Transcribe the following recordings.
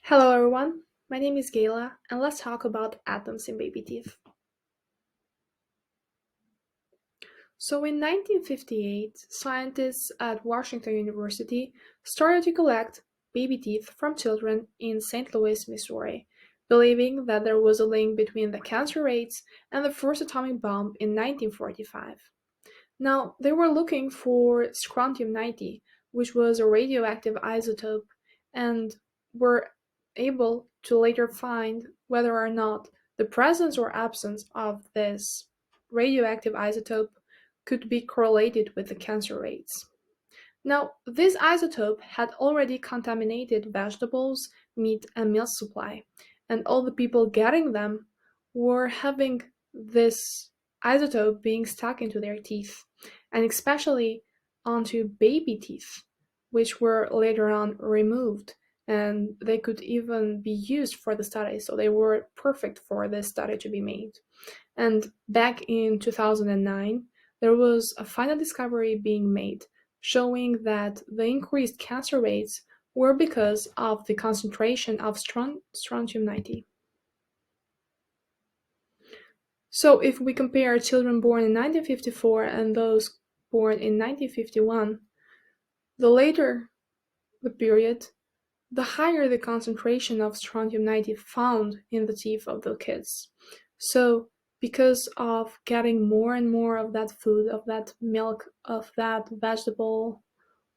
Hello everyone, my name is Gejla and let's talk about atoms in baby teeth. So in 1958, scientists at Washington University started to collect baby teeth from children in St. Louis, Missouri, believing that there was a link between the cancer rates and the first atomic bomb in 1945. Now, they were looking for strontium-90, which was a radioactive isotope, and were able to later find whether or not the presence or absence of this radioactive isotope could be correlated with the cancer rates. Now, this isotope had already contaminated vegetables, meat, and milk supply, and all the people getting them were having this isotope being stuck into their teeth, and especially onto baby teeth, which were later on removed, and they could even be used for the study, so they were perfect for this study to be made. And back in 2009, there was a final discovery being made showing that the increased cancer rates were because of the concentration of strontium-90. So if we compare children born in 1954 and those born in 1951, the later the period, the higher the concentration of strontium-90 found in the teeth of the kids. So because of getting more and more of that food, of that milk, of that vegetable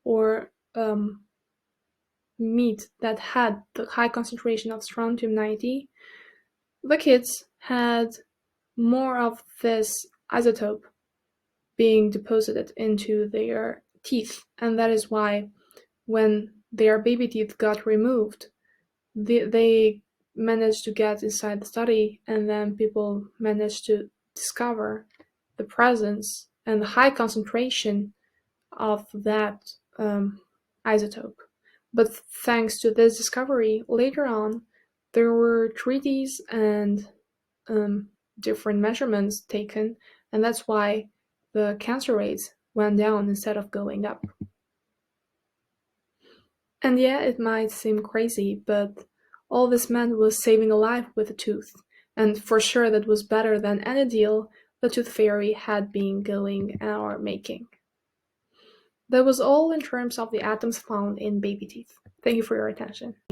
or meat that had the high concentration of strontium-90, the kids had more of this isotope being deposited into their teeth, and that is why when their baby teeth got removed, they managed to get inside the study, and then people managed to discover the presence and the high concentration of that isotope. But thanks to this discovery, later on, there were treaties and different measurements taken, and that's why the cancer rates went down instead of going up. And yeah, it might seem crazy, but all this meant was saving a life with a tooth, and for sure that was better than any deal the tooth fairy had been going or making. That was all in terms of the atoms found in baby teeth. Thank you for your attention.